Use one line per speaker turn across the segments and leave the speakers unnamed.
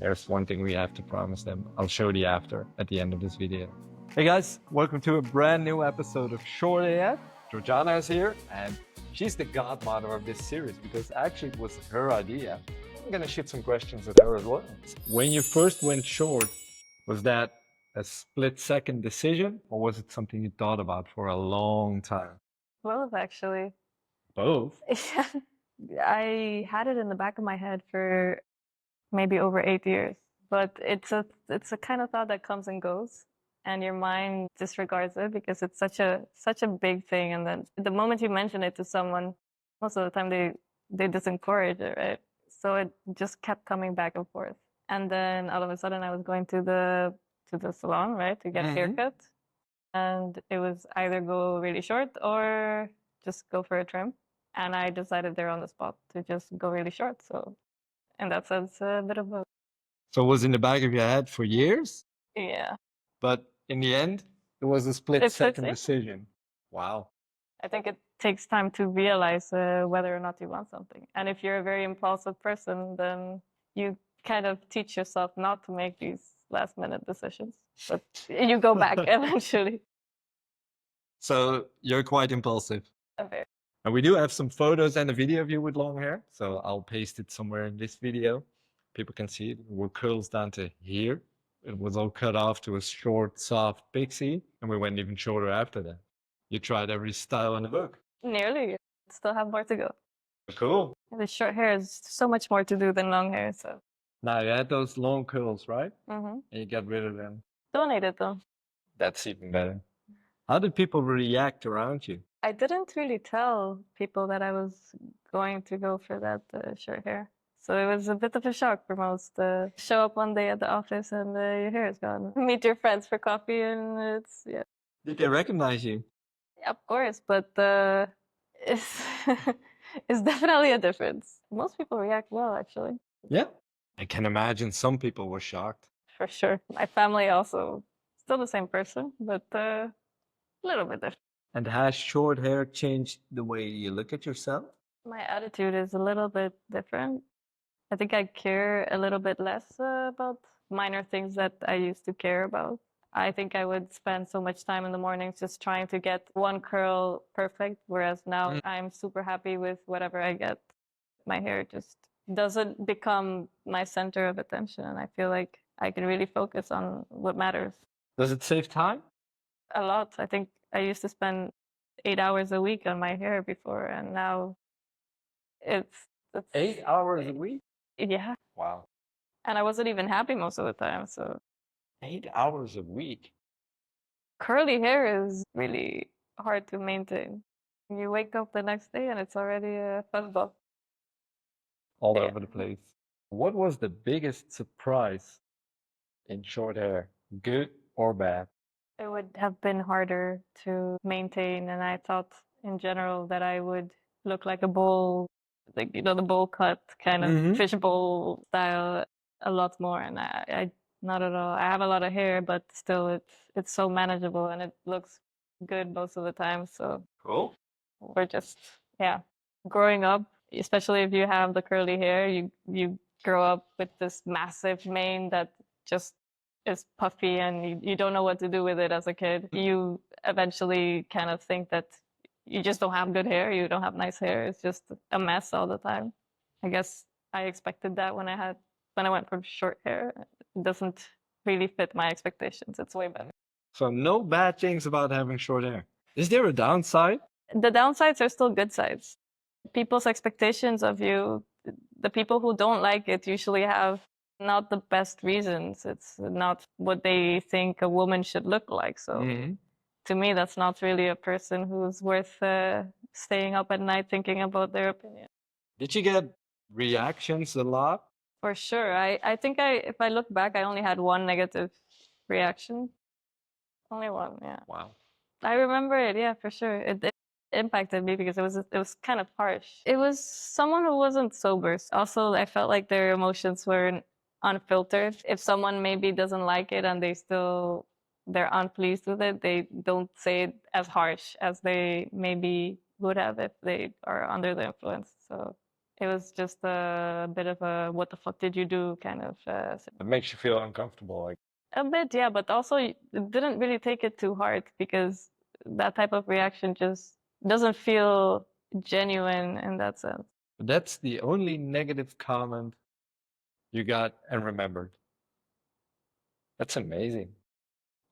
there's one thing we have to promise them. I'll show the after at the end of this video. Hey guys, welcome to a brand new episode of ShortAF. Georgiana is here and she's the godmother of this series because actually it was her idea. I'm gonna shoot some questions at her as well. When you first went short, was that a split-second decision or was it something you thought about for a long time?
Both, actually.
Both?
I had it in the back of my head for maybe over 8 years, but it's a kind of thought that comes and goes, and your mind disregards it because it's such a big thing. And then the moment you mention it to someone, most of the time they discourage it, right? So it just kept coming back and forth. And then all of a sudden, I was going to the salon, right, to get a haircut, and it was either go really short or just go for a trim. And I decided there on the spot to just go really short. So in that sense, a bit of both.
So it was in the back of your head for years,
Yeah.
but in the end, it was a split-second decision. Wow.
I think it takes time to realize whether or not you want something. And if you're a very impulsive person, then you kind of teach yourself not to make these last-minute decisions. But you go back eventually.
So you're quite impulsive.
Okay.
And we do have some photos and a video of you with long hair. So I'll paste it somewhere in this video. People can see it. It will curls down to here. It was all cut off to a short, soft pixie. And we went even shorter after that. You tried every style in the book.
Nearly. Still have more to go.
Cool.
The short hair is so much more to do than long hair. So.
Now you had those long curls, right?
Mm-hmm.
And you got rid of them.
Donated though.
That's even better. How did people react around you?
I didn't really tell people that I was going to go for that short hair. So it was a bit of a shock for most. Show up one day at the office and your hair is gone. Meet your friends for coffee and it's, yeah.
Did they recognize you?
Yeah, of course, but it's, it's definitely a difference. Most people react well, actually.
Yeah. I can imagine some people were shocked.
For sure. My family also, still the same person, but a little bit different.
And has short hair changed the way you look at yourself?
My attitude is a little bit different. I think I care a little bit less about minor things that I used to care about. I think I would spend so much time in the mornings just trying to get one curl perfect, whereas now I'm super happy with whatever I get. My hair just doesn't become my center of attention, and I feel like I can really focus on what matters.
Does it save time?
A lot. I think I used to spend 8 hours a week on my hair before, and now it's
8 hours a week?
Yeah.
Wow.
And I wasn't even happy most of the time, so.
8 hours a week?
Curly hair is really hard to maintain. You wake up the next day and it's already a fuzzball.
All over the place. What was the biggest surprise in short hair, good or bad?
It would have been harder to maintain, and I thought in general that I would look like a bowl, like, you know, the bowl cut kind of fishbowl style a lot more, and I not at all. I have a lot of hair, but still it's so manageable and it looks good most of the time. So
cool.
We're just, yeah, growing up, especially if you have the curly hair, you grow up with this massive mane that just is puffy and you don't know what to do with it as a kid. You eventually kind of think that you just don't have good hair, you don't have nice hair. It's just a mess all the time. I guess I expected that when I went from short hair. It doesn't really fit my expectations. It's way better.
So no bad things about having short hair. Is there a downside?
The downsides are still good sides. People's expectations of you, the people who don't like it usually have not the best reasons. It's not what they think a woman should look like. So to me, that's not really a person who's worth staying up at night thinking about their opinion.
Did you get reactions a lot?
For sure. I think if I look back, I only had one negative reaction. Only one, yeah.
Wow.
I remember it, yeah, for sure. It impacted me because it was kind of harsh. It was someone who wasn't sober. Also, I felt like their emotions were unfiltered. If someone maybe doesn't like it and they're unpleased with it, they don't say it as harsh as they maybe would have if they are under the influence. So It was just a bit of a what the fuck did you do kind of
It makes you feel uncomfortable. Like,
a bit, yeah, but also it didn't really take it too hard because that type of reaction just doesn't feel genuine in that sense.
that's the only negative comment you got and remembered. That's amazing.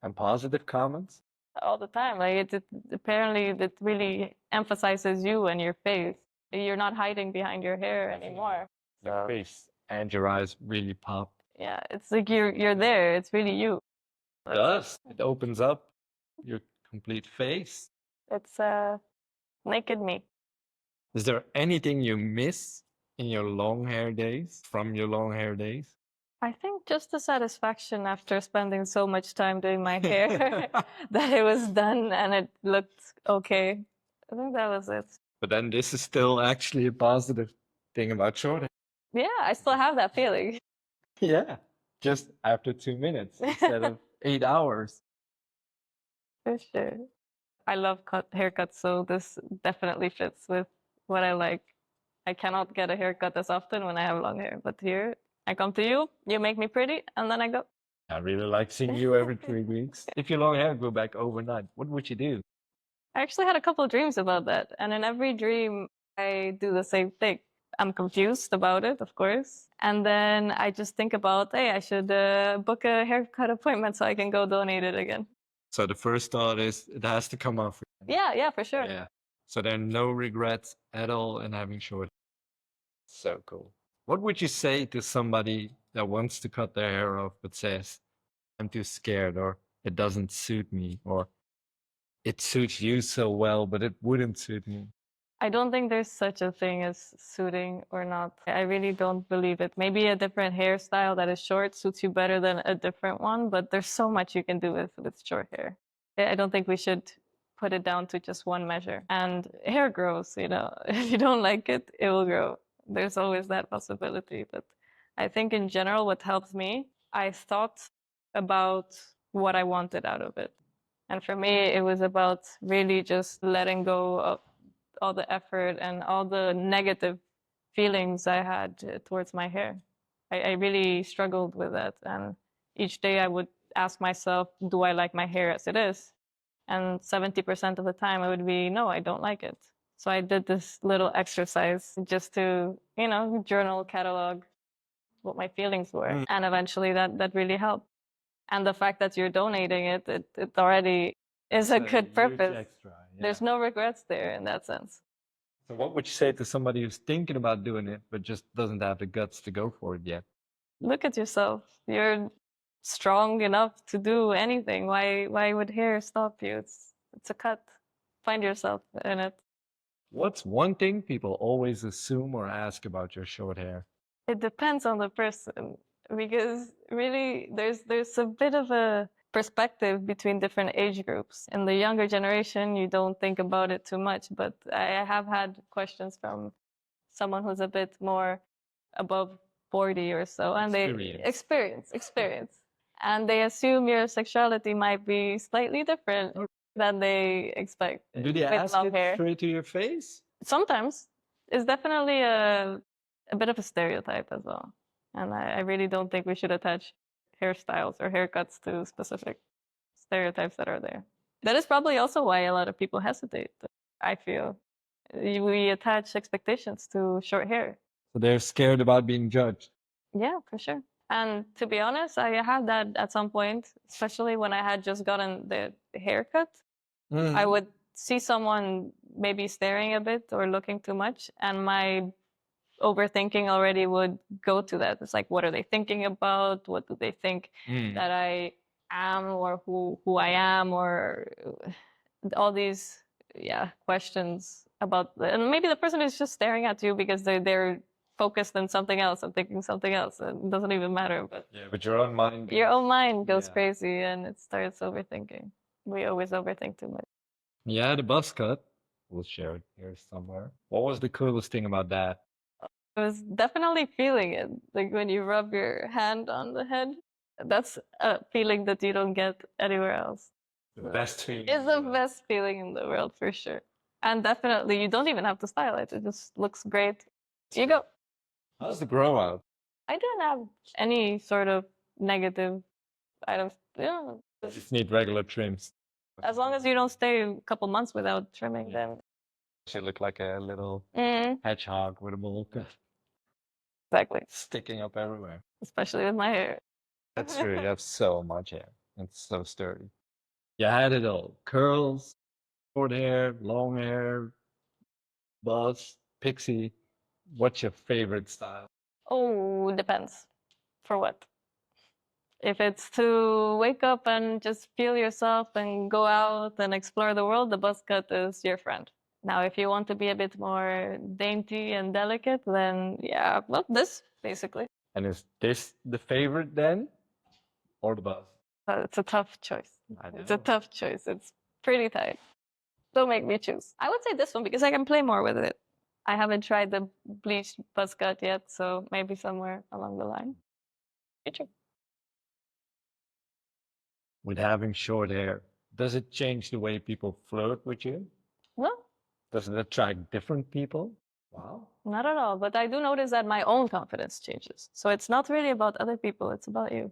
And positive comments?
All the time. Like apparently it really emphasizes you and your face. You're not hiding behind your hair anymore.
Your
So
face and your eyes really pop.
yeah, it's like you're there. It's really you.
It does. It opens up your complete face.
It's naked me.
Is there anything you miss in your long hair days, from your long hair days?
I think just the satisfaction after spending so much time doing my hair that it was done and it looked okay. I think that was it.
But then this is still actually a positive thing about short hair.
Yeah, I still have that feeling.
Yeah. Just after 2 minutes instead of 8 hours.
For sure. I love haircuts, so this definitely fits with what I like. I cannot get a haircut as often when I have long hair, but here I come to you, you make me pretty, and then I go.
I really like seeing you every 3 weeks. If your long hair grew back overnight, what would you do?
I actually had a couple of dreams about that, and in every dream, I do the same thing. I'm confused about it, of course, and then I just think about, hey, I should book a haircut appointment so I can go donate it again.
So the first thought is it has to come off.
Yeah, for sure.
Yeah. So there are no regrets at all in having short hair. So cool. What would you say to somebody that wants to cut their hair off but says, I'm too scared, or it doesn't suit me, or it suits you so well, but it wouldn't suit me?
I don't think there's such a thing as suiting or not. I really don't believe it. Maybe a different hairstyle that is short suits you better than a different one, but there's so much you can do with short hair. I don't think we should put it down to just one measure. And hair grows, you know. If you don't like it, it will grow. There's always that possibility. But I think in general, what helps me, I thought about what I wanted out of it. And for me, it was about really just letting go of all the effort and all the negative feelings I had towards my hair. I really struggled with that. And each day I would ask myself, do I like my hair as it is? And 70% of the time it would be, no, I don't like it. So I did this little exercise just to, you know, journal, catalog what my feelings were. And eventually that really helped. And the fact that you're donating it, it already is a good purpose.
Extra, yeah.
There's no regrets there in that sense.
So what would you say to somebody who's thinking about doing it, but just doesn't have the guts to go for it yet?
Look at yourself. You're strong enough to do anything. Why would hair stop you? It's a cut. Find yourself in it.
What's one thing people always assume or ask about your short hair?
It depends on the person because really there's a bit of a perspective between different age groups. In the younger generation, you don't think about it too much, but I have had questions from someone who's a bit more above 40 or so, and they experience, and they assume your sexuality might be slightly different than they expect.
Do they ask it straight to your face?
Sometimes. It's definitely a bit of a stereotype as well. And I really don't think we should attach hairstyles or haircuts to specific stereotypes that are there. That is probably also why a lot of people hesitate, I feel. We attach expectations to short hair.
So they're scared about being judged.
Yeah, for sure. And to be honest, I had that at some point, especially when I had just gotten the haircut. I would see someone maybe staring a bit or looking too much, and my overthinking already would go to that. It's like, what are they thinking about? What do they think that I am, or who I am, or all these questions about, and maybe the person is just staring at you because they're focused on something else and thinking something else. It doesn't even matter.
But your own mind
goes crazy and it starts overthinking. We always overthink too much.
Yeah, the Buzzcut. We'll share it here somewhere. What was the coolest thing about that?
It was definitely feeling it. Like when you rub your hand on the head, that's a feeling that you don't get anywhere else.
The best feeling.
It's the best feeling in the world for sure. And definitely you don't even have to style it. It just looks great. You go.
How's the grow out?
I don't have any sort of negative items. Yeah.
You just need regular trims.
As long as you don't stay a couple months without trimming, then.
She looked like a little
Mm,
hedgehog with a bowl cut
exactly.
sticking up everywhere.
Especially with my hair.
That's true. You have so much hair. It's so sturdy. You had it all. Curls, short hair, long hair, buzz, pixie. What's your favorite style?
Oh, depends. For what? If it's to wake up and just feel yourself and go out and explore the world, the Buzzcut is your friend. Now, if you want to be a bit more dainty and delicate, then yeah, well, this basically.
And is this the favorite then? Or the buzz?
It's a tough choice.
I
It's a
know.
tough choice. It's pretty tight. Don't make me choose. I would say this one because I can play more with it. I haven't tried the bleached Buzzcut yet, so maybe somewhere along the line. Future.
With having short hair, does it change the way people flirt with you?
No,
Does it attract different people? Wow.
not at all. But I do notice that my own confidence changes. So it's not really about other people, it's about you.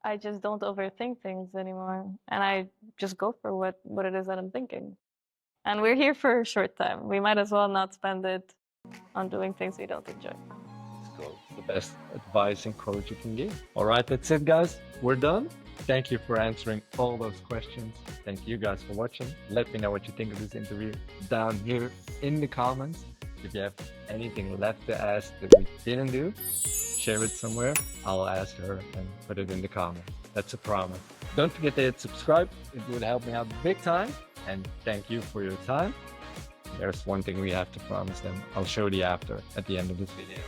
I just don't overthink things anymore. And I just go for what it is that I'm thinking. And we're here for a short time. We might as well not spend it on doing things we don't enjoy.
So the best advice and quote you can give. All right, that's it, guys. We're done. Thank you for answering all those questions. Thank you guys for watching. Let me know what you think of this interview down here in the comments. If you have anything left to ask that we didn't do, share it somewhere. I'll ask her and put it in the comments. That's a promise. Don't forget to hit subscribe. It would help me out big time. And thank you for your time. There's one thing we have to promise them. I'll show the after at the end of this video.